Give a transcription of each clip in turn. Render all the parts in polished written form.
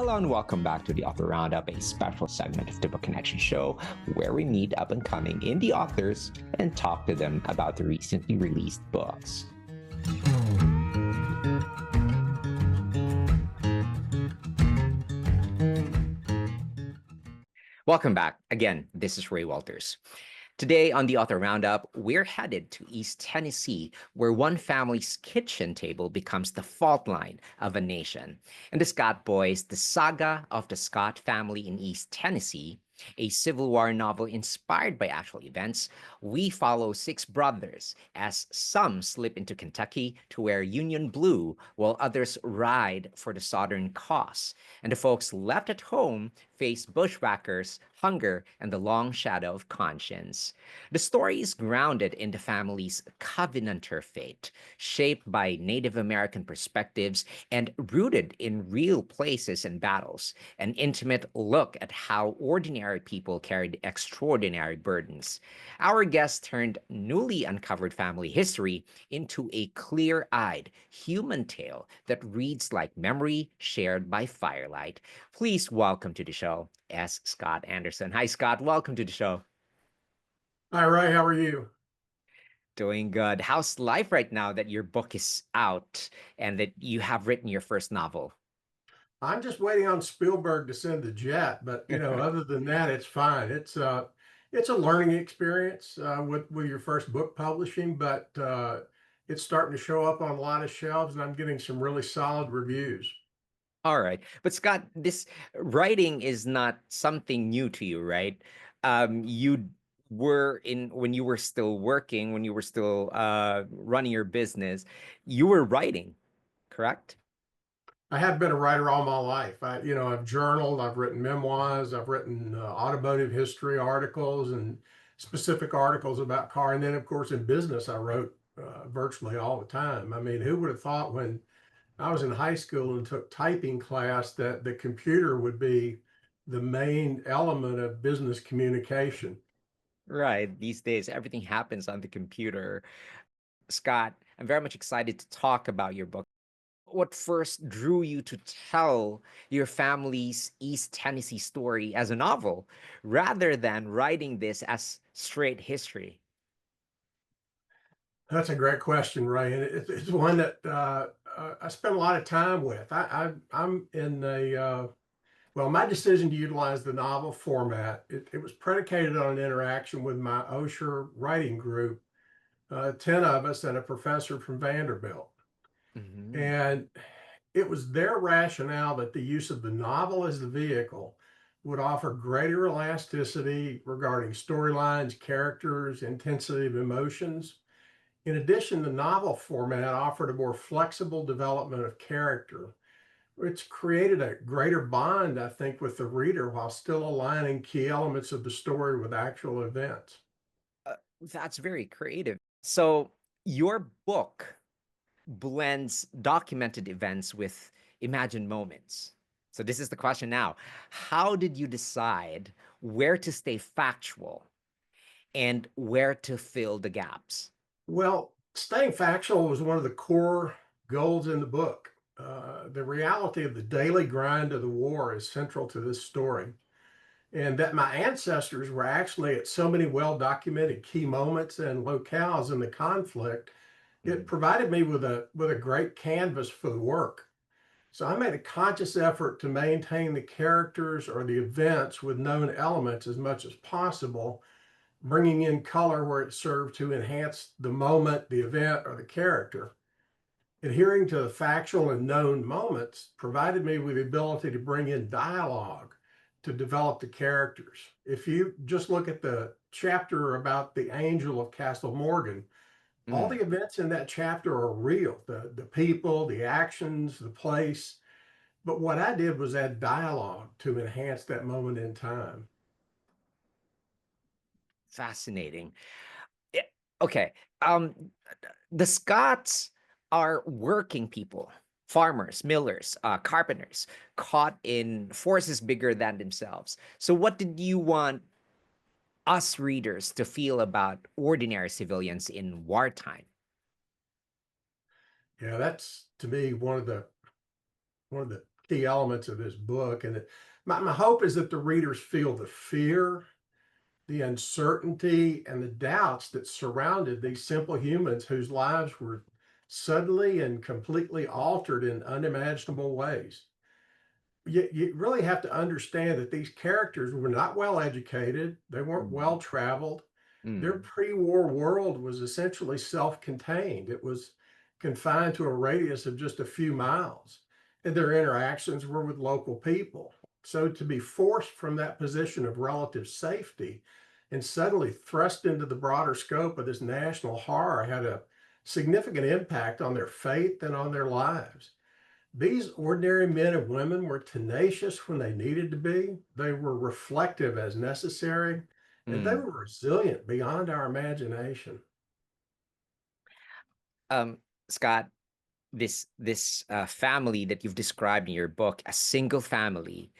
Hello and welcome back to the Author Roundup, a special segment of the Book Connection Show where we meet up and coming indie authors and talk to them about the recently released books. Welcome back. Again, this is Ray Walters. Today on the Author Roundup, we're headed to East Tennessee, where one family's kitchen table becomes the fault line of a nation. In the Scott Boys, The Saga of the Scott Family in East Tennessee, a Civil War novel inspired by actual events, we follow six brothers as some slip into Kentucky to wear Union blue while others ride for the Southern cause. And the folks left at home face bushwhackers, hunger, and the long shadow of conscience. The story is grounded in the family's Covenanter fate, shaped by Native American perspectives and rooted in real places and battles, an intimate look at how ordinary people carried extraordinary burdens. Our guest turned newly uncovered family history into a clear-eyed human tale that reads like memory shared by firelight. Please welcome to the show S. Scott Anderson. Hi, Scott. Welcome to the show. Hi, Ray. How are you? Doing good. How's life right now that your book is out and that you have written your first novel? I'm just waiting on Spielberg to send the jet, but other than that, it's fine. It's a learning experience with your first book publishing, but it's starting to show up on a lot of shelves, and I'm getting some really solid reviews. All right. But Scott, this writing is not something new to you, right? You were in when you were still working, when you were still running your business, you were writing, correct? I have been a writer all my life. I've journaled, I've written memoirs, I've written automotive history articles and specific articles about car. And then, of course, in business, I wrote virtually all the time. I mean, who would have thought when I was in high school and took typing class that the computer would be the main element of business communication? Right. These days, everything happens on the computer. Scott, I'm very much excited to talk about your book. What first drew you to tell your family's East Tennessee story as a novel rather than writing this as straight history? That's a great question, Ray, and it's one that I spent a lot of time with. I'm in well, my decision to utilize the novel format, it was predicated on an interaction with my Osher writing group, 10 of us and a professor from Vanderbilt. Mhm. And it was their rationale that the use of the novel as the vehicle would offer greater elasticity regarding storylines, characters, intensity of emotions. In addition, the novel format offered a more flexible development of character. It's created a greater bond, I think, with the reader while still aligning key elements of the story with actual events. That's very creative. So, your book blends documented events with imagined moments. So, this is the question now. How did you decide where to stay factual and where to fill the gaps? Well, staying factual was one of the core goals in the book. The reality of the daily grind of the war is central to this story. And that my ancestors were actually at so many well documented key moments and locales in the conflict, it Mhm. provided me with a great canvas for the work. So I made a conscious effort to maintain the characters or the events with known elements as much as possible, bringing in color where it served to enhance the moment, the event, or the character. Adhering to the factual and known moments provided me with the ability to bring in dialogue to develop the characters. If you just look at the chapter about the angel of Castle Morgan, all Mm. the events in that chapter are real, the people, the actions, the place. But what I did was add dialogue to enhance that moment in time. Fascinating. Yeah, okay. Um, the Scots are working people, farmers, millers, carpenters, caught in forces bigger than themselves. So, what did you want us readers to feel about ordinary civilians in wartime? Yeah, that's to me one of the key elements of this book. And my hope is that the readers feel the fear, the uncertainty, and the doubts that surrounded these simple humans whose lives were suddenly and completely altered in unimaginable ways. You really have to understand that these characters were not well educated, they weren't Mm, well traveled. Their mm, pre-war world was essentially self-contained. It was confined to a radius of just a few miles, and their interactions were with local people. So to be forced from that position of relative safety and suddenly thrust into the broader scope of this national horror had a significant impact on their faith and on their lives. These ordinary men and women were tenacious when they needed to be. They were reflective as necessary, and they mm. were resilient beyond our imagination. Um, Scott, this family that you've described in your book, a single family,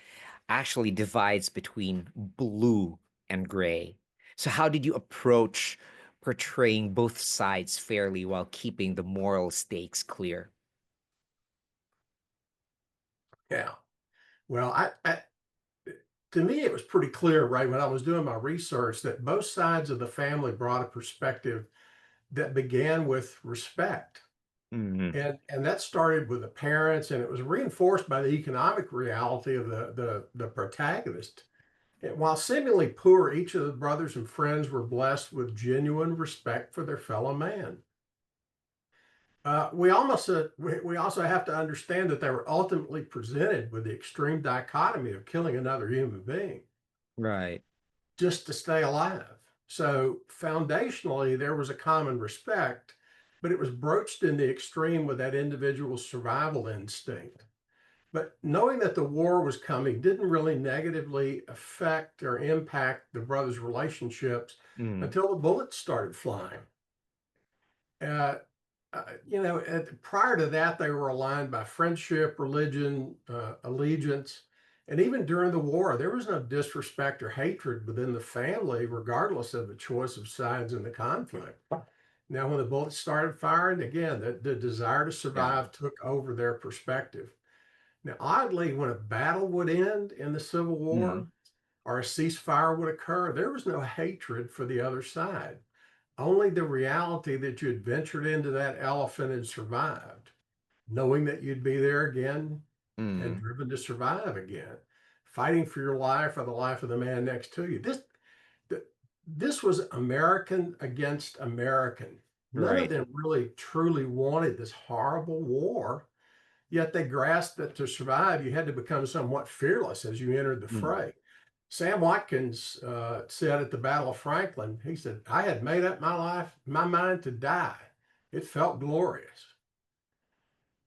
actually divides between blue and gray. So how did you approach portraying both sides fairly while keeping the moral stakes clear? Yeah. Well, to me, it was pretty clear, right, when I was doing my research that both sides of the family brought a perspective that began with respect. Hmm. And that started with the parents, and it was reinforced by the economic reality of the protagonist. And while seemingly poor, each of the brothers and friends were blessed with genuine respect for their fellow man. We also have to understand that they were ultimately presented with the extreme dichotomy of killing another human being Right. just to stay alive. So foundationally, there was a common respect, but it was broached in the extreme with that individual's survival instinct. But knowing that the war was coming didn't really negatively affect or impact the brothers' relationships Mm, until the bullets started flying. Uh, Prior to that, they were aligned by friendship, religion, allegiance. And even during the war, there was no disrespect or hatred within the family, regardless of the choice of sides in the conflict. Now, when the bullets started firing, again, the desire to yeah. survive took over their perspective. Now, oddly, when a battle would end in the Civil Mm, War or a ceasefire would occur, there was no hatred for the other side, only the reality that you had ventured into that elephant and survived, knowing that you'd be there again and mm, driven to survive again, fighting for your life or the life of the man next to you. This was American against American. None of right. them really truly wanted this horrible war. Yet they grasped that to survive, you had to become somewhat fearless as you entered the Mm. fray. Sam Watkins said at the Battle of Franklin, he said, I had made up my mind to die. It felt glorious.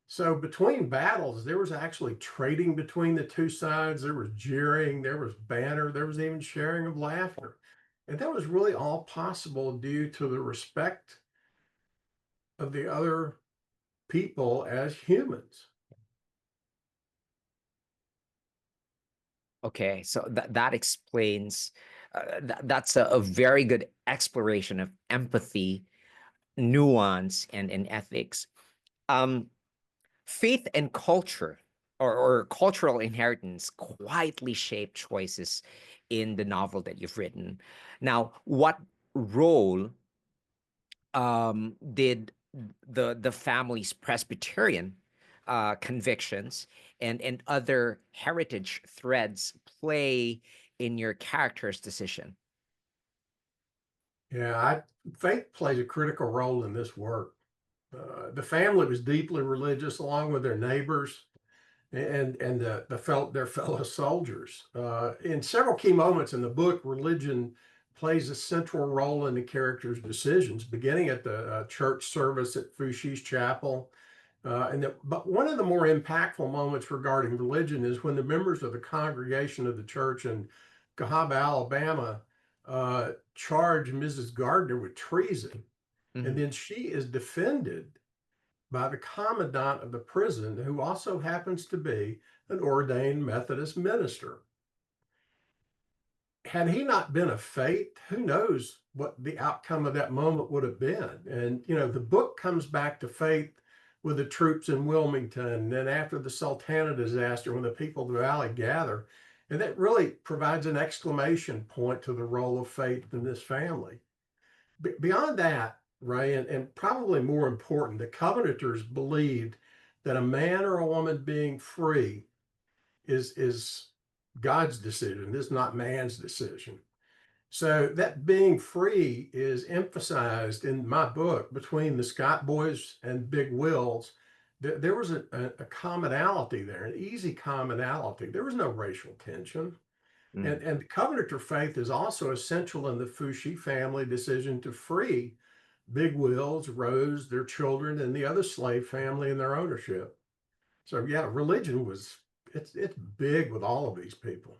So between battles, there was actually trading between the two sides. There was jeering, there was banter, there was even sharing of laughter. And that was really all possible due to the respect of the other people as humans. Okay, so that explains. That's a very good exploration of empathy, nuance, and ethics. Um, Faith and culture, or cultural inheritance, quietly shape choices in the novel that you've written. Now, what role did the family's Presbyterian convictions and other heritage threads play in your character's decision? Faith plays a critical role in this work. The family was deeply religious, along with their neighbors and their fellow soldiers. In several key moments in the book, religion plays a central role in the characters' decisions, beginning at the church service at Fushi's Chapel. But one of the more impactful moments regarding religion is when the members of the congregation of the church in Cahaba, Alabama, charge Mrs. Gardner with treason, and Mhm. then she is defended by the commandant of the prison, who also happens to be an ordained Methodist minister. Had he not been a faith, who knows what the outcome of that moment would have been? And, the book comes back to faith with the troops in Wilmington, and then after the Sultana disaster, when the people of the valley gather. And that really provides an exclamation point to the role of faith in this family. Beyond that, Ray, and probably more important, the Covenanters believed that a man or a woman being free is God's decision. It's not man's decision. So that being free is emphasized in my book between the Scott boys and Big Wills. There was a commonality there, an easy commonality. There was no racial tension. Mm. And the Covenanter faith is also essential in the Fushi family decision to free Big Wills, Rose, their children, and the other slave family in their ownership. So yeah, religion was it's big with all of these people.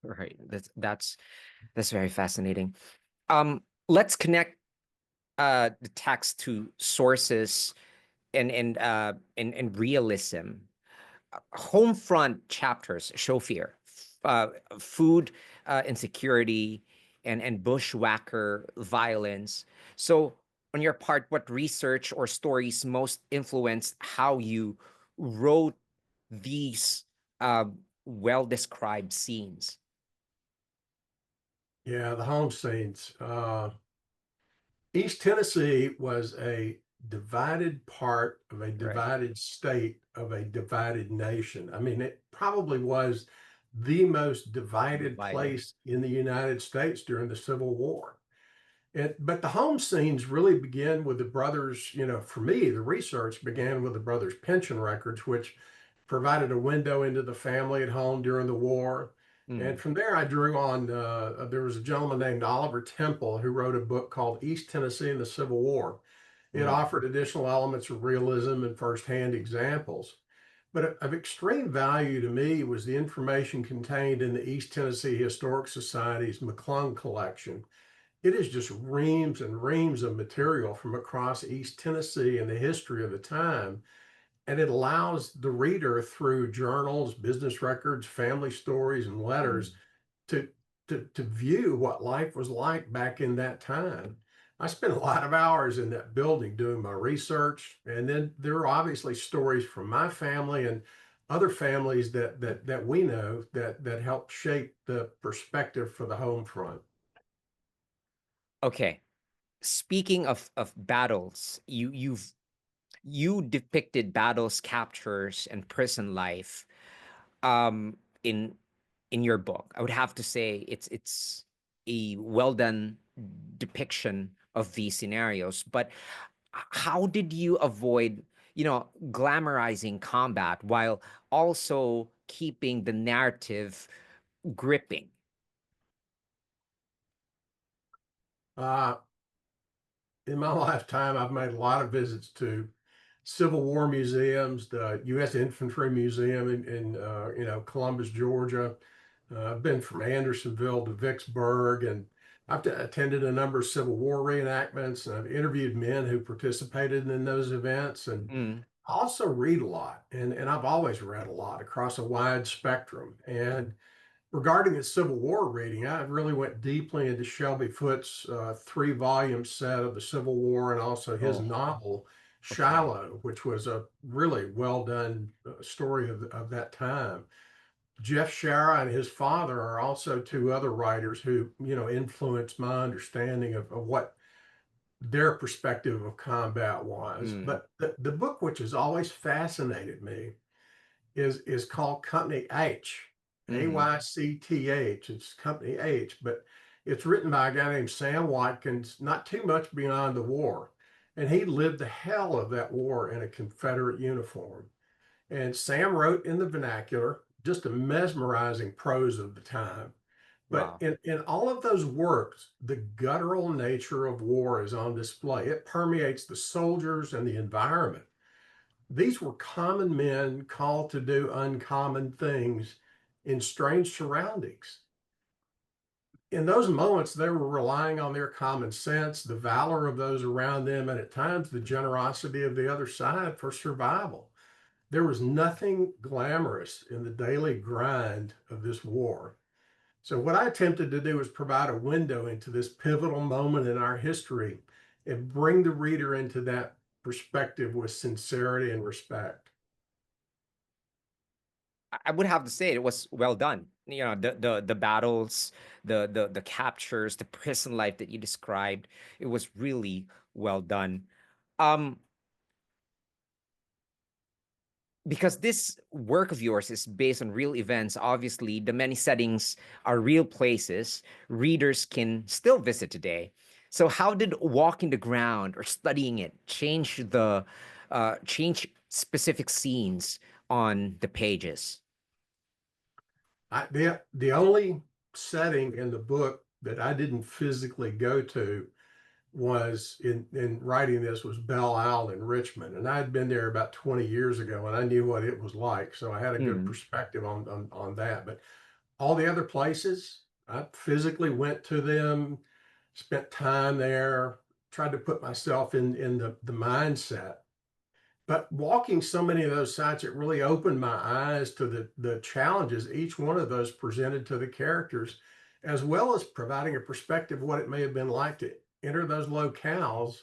Right. That's very fascinating. Let's connect the text to sources and realism. Home front chapters show fear, food insecurity, and bushwhacker violence. So, on your part, what research or stories most influenced how you wrote these uh, well described scenes? Yeah, the home scenes. East Tennessee was a divided part of a Right. divided state of a divided nation. I mean, it probably was the most divided Divided. place in the United States during the Civil War. But the home scenes really begin with the brothers. For me, the research began with the brothers' pension records, which provided a window into the family at home during the war. And Mm, from there, I drew on, there was a gentleman named Oliver Temple who wrote a book called East Tennessee and the Civil War. It mm, offered additional elements of realism and firsthand examples. But of extreme value to me was the information contained in the East Tennessee Historic Society's McClung collection. It is just reams and reams of material from across East Tennessee and the history of the time. And it allows the reader through journals, business records, family stories, and letters mm. to, to view what life was like back in that time. I spent a lot of hours in that building doing my research. And then there are obviously stories from my family and other families that we know that help shape the perspective for the home front. Okay. Speaking of battles, you depicted battles, captures, and prison life um in in your book. I would have to say it's a well done depiction of these scenarios. But how did you avoid, glamorizing combat while also keeping the narrative gripping? Uh, in my lifetime, I've made a lot of visits to Civil War museums, the U.S. Infantry Museum in Columbus, Georgia. I've been from Andersonville to Vicksburg, and I've attended a number of Civil War reenactments, and I've interviewed men who participated in those events, and Mm, I also read a lot, and I've always read a lot across a wide spectrum. And regarding the Civil War reading, I really went deeply into Shelby Foote's three-volume set of the Civil War and also his oh, novel, okay. Shiloh, which was a really well done story of that time. Jeff Shara and his father are also two other writers who, influenced my understanding of what their perspective of combat was. Mm, But the book, which has always fascinated me, is called Company H, mhm. Aycth. It's Company H, but it's written by a guy named Sam Watkins, not too much beyond the war. And he lived the hell of that war in a Confederate uniform. And Sam wrote in the vernacular, just a mesmerizing prose of the time. But Wow. in all of those works, the guttural nature of war is on display. It permeates the soldiers and the environment. These were common men called to do uncommon things in strange surroundings. In those moments, they were relying on their common sense, the valor of those around them, and at times the generosity of the other side for survival. There was nothing glamorous in the daily grind of this war. So, what I attempted to do was provide a window into this pivotal moment in our history and bring the reader into that perspective with sincerity and respect. I would have to say it was well done. You know, the battles, the captures, the prison life that you described, it was really well done. Um, because this work of yours is based on real events, obviously, the many settings are real places readers can still visit today. So, how did walking the ground or studying it change specific scenes on the pages? The only setting in the book that I didn't physically go to was in writing this was Belle Isle in Richmond, and I had been there about 20 years ago, and I knew what it was like, so I had a good Mm, perspective on that. But all the other places, I physically went to them, spent time there, tried to put myself in the mindset. But walking so many of those sites, it really opened my eyes to the challenges each one of those presented to the characters, as well as providing a perspective of what it may have been like to enter those locales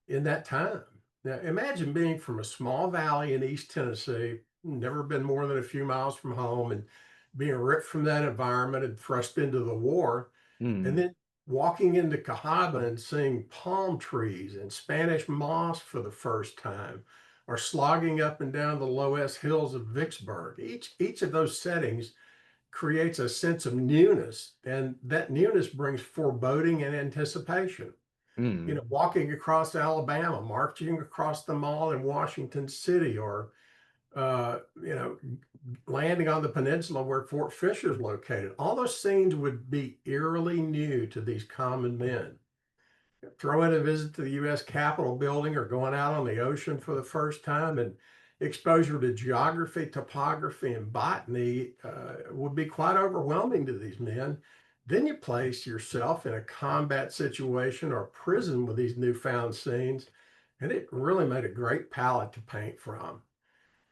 in that time. Now, imagine being from a small valley in East Tennessee, never been more than a few miles from home, and being ripped from that environment and thrust into the war, and mm, then walking into Cahaba and seeing palm trees and Spanish moss for the first time, or slogging up and down the low S hills of Vicksburg. Each of those settings creates a sense of newness, and that newness brings foreboding and anticipation. You mm, know, walking across Alabama, marching across the mall in Washington City, or you know, landing on the peninsula where Fort Fisher is located. All those scenes would be eerily new to these common men. Throwing a visit to the U.S. Capitol building or going out on the ocean for the first time, and exposure to geography, topography, and botany would be quite overwhelming to these men. Then you place yourself in a combat situation or prison with these newfound scenes, and it really made a great palette to paint from.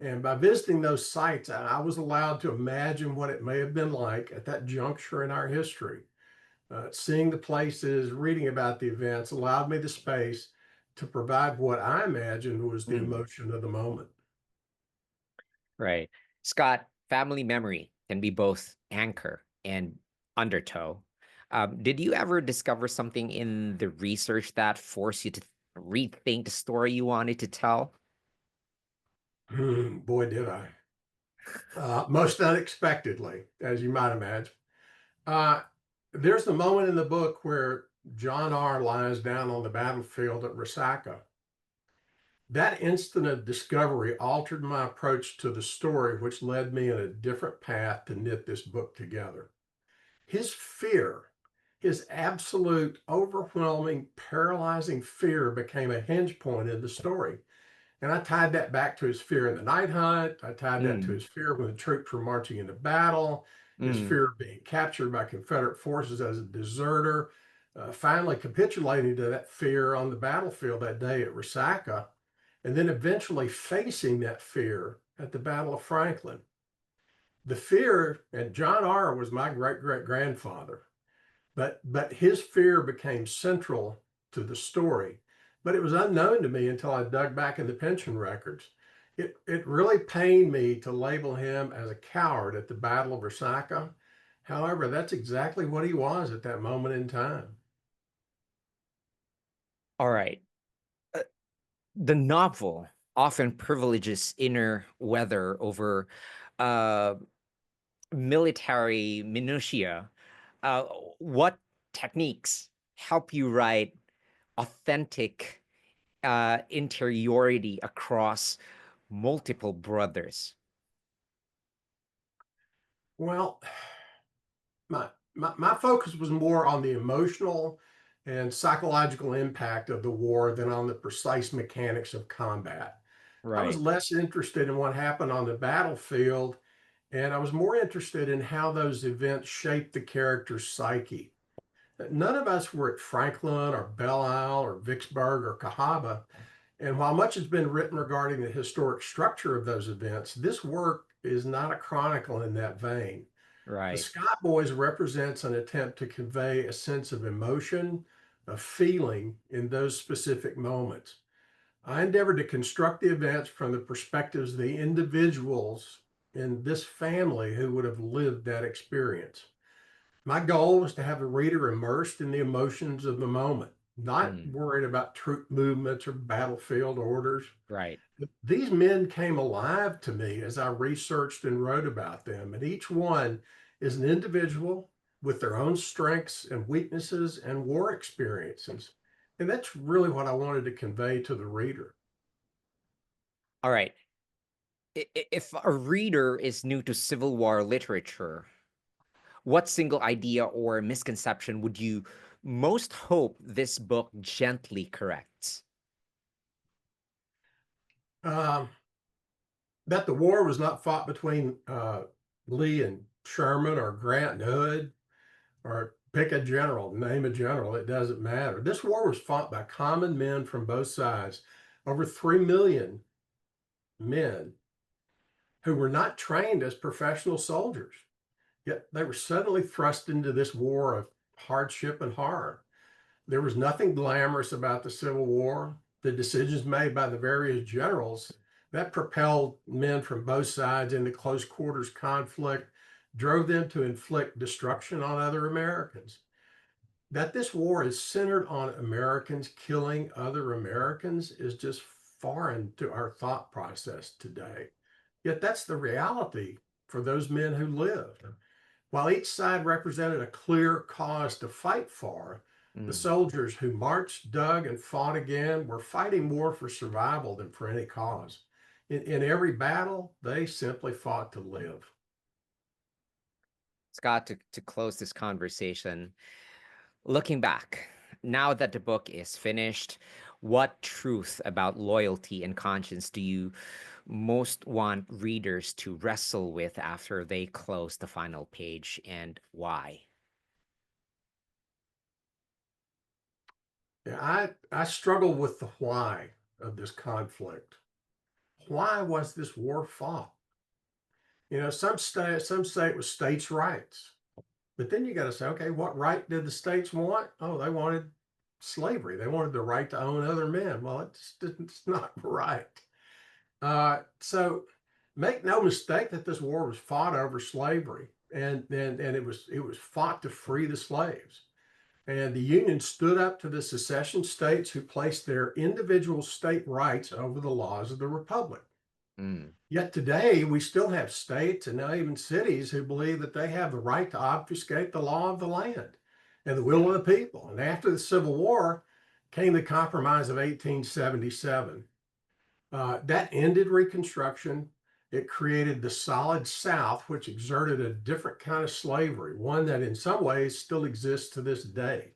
And by visiting those sites, I was allowed to imagine what it may have been like at that juncture in our history. Seeing the places, reading about the events allowed me the space to provide what I imagined was the mm. emotion of the moment. Right. Scott, family memory can be both anchor and undertow. Did you ever discover something in the research that forced you to rethink the story you wanted to tell? Boy, did I. Most unexpectedly, as you might imagine. Uh, there's the moment in the book where John R. lies down on the battlefield at Resaca. That instant of discovery altered my approach to the story, which led me in a different path to knit this book together. His fear, his absolute, overwhelming, paralyzing fear became a hinge point in the story. And I tied that back to his fear in the night hunt. I tied that to Mm, his fear when the troops were marching into battle, his mm, fear of being captured by Confederate forces as a deserter, finally capitulating to that fear on the battlefield that day at Resaca, and then eventually facing that fear at the Battle of Franklin. The fear, and John R. was my great great grandfather, but his fear became central to the story. But it was unknown to me until I dug back in the pension records. It really pained me to label him as a coward at the Battle of Resaca. However, that's exactly what he was at that moment in time. all right. Uh, the novel often privileges inner weather over uh, military minutiae. Uh, what techniques help you write authentic interiority across multiple brothers? Well, my focus was more on the emotional and psychological impact of the war than on the precise mechanics of combat. I was Right. less interested in what happened on the battlefield, and I was more interested in how those events shaped the character's psyche. None of us were at Franklin or Belle Isle or Vicksburg or Cahaba, and while much has been written regarding the historic structure of those events, this work is not a chronicle in that vein. The Right. Scott Boys represents an attempt to convey a sense of emotion, of feeling in those specific moments. I endeavored to construct the events from the perspectives of the individuals in this family who would have lived that experience. My goal was to have the reader immersed in the emotions of the moment, not Mm, worried about troop movements or battlefield orders. right. These men came alive to me as I researched and wrote about them, and each one is an individual with their own strengths and weaknesses and war experiences. And that's really what I wanted to convey to the reader. All right. If a reader is new to Civil War literature, what single idea or misconception would you most hope this book gently corrects? Um, that the war was not fought between Lee and Sherman or Grant and Hood or pick a general, name a general, it doesn't matter. This war was fought by common men from both sides, over 3 million men who were not trained as professional soldiers. Yet they were suddenly thrust into this war of hardship and horror. There was nothing glamorous about the Civil War. The decisions made by the various generals that propelled men from both sides into close quarters conflict, drove them to inflict destruction on other Americans. That this war is centered on Americans killing other Americans is just foreign to our thought process today. Yet that's the reality for those men who lived. While each side represented a clear cause to fight for, the Mm. soldiers who marched, dug, and fought again were fighting more for survival than for any cause. In every battle, they simply fought to live. Scott, to close this conversation, looking back, now that the book is finished, what truth about loyalty and conscience do you most want readers to wrestle with after they close the final page, and why? Yeah, I struggle with the why of this conflict. Why was this war fought? Some say it was states' rights. But then you got to say, okay, what right did the states want? Oh, they wanted slavery. They wanted the right to own other men. Well, it's not right. So make no mistake that this war was fought over slavery, and it was fought to free the slaves. And the Union stood up to the secession states who placed their individual state rights over the laws of the Republic. Mm, Yet today, we still have states and now even cities who believe that they have the right to obfuscate the law of the land and the will yeah. of the people. And after the Civil War came the Compromise of 1877. That ended Reconstruction. It created the Solid South, which exerted a different kind of slavery, one that in some ways still exists to this day.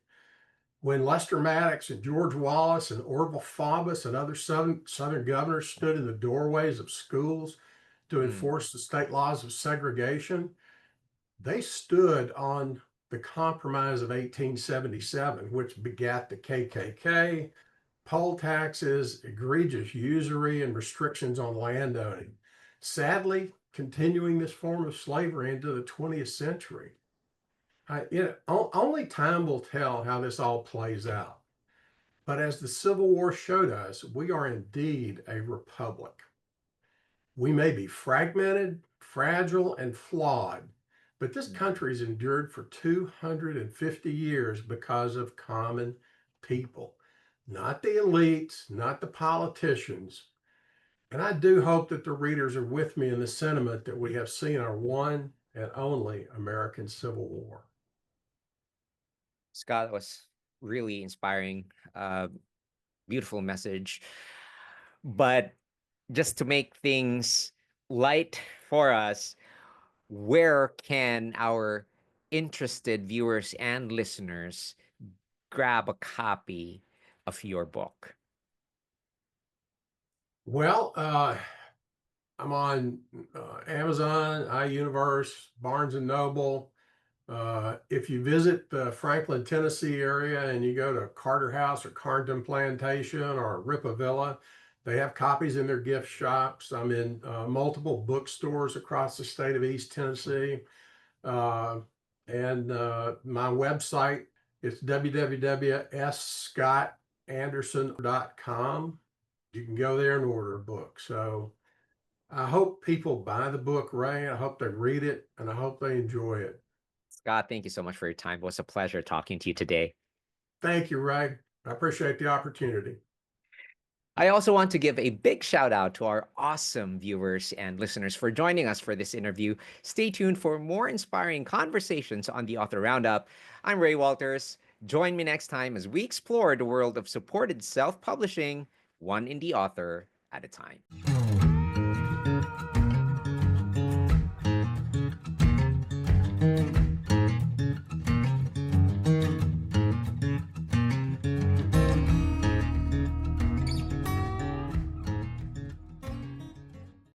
When Lester Maddox and George Wallace and Orville Faubus and other Southern governors stood in the doorways of schools to Mm, enforce the state laws of segregation, they stood on the Compromise of 1877, which begat the KKK, poll taxes, egregious usury, and restrictions on landowning. Sadly, continuing this form of slavery into the 20th century. Only time will tell how this all plays out. But as the Civil War showed us, we are indeed a republic. We may be fragmented, fragile, and flawed, but this mm. country's endured for 250 years because of common people, not the elites, not the politicians. And I do hope that the readers are with me in the sentiment that we have seen our one and only American Civil War. Scott, that was really inspiring. Beautiful message. But just to make things light for us, where can our interested viewers and listeners grab a copy of your book? Well, I'm on Amazon, iUniverse, Barnes and Noble. If you visit the Franklin, Tennessee area and you go to Carter House or Carnton Plantation or Ripa Villa, they have copies in their gift shops. I'm in multiple bookstores across the state of East Tennessee. Uh, and my website is www.scottanderson.com. You can go there and order a book. So I hope people buy the book, Ray. I hope they read it and I hope they enjoy it. Scott, thank you so much for your time. It was a pleasure talking to you today. Thank you, Ray. I appreciate the opportunity. I also want to give a big shout out to our awesome viewers and listeners for joining us for this interview. Stay tuned for more inspiring conversations on the Author Roundup. I'm Ray Walters. Join me next time as we explore the world of supported self publishing, one indie author at a time.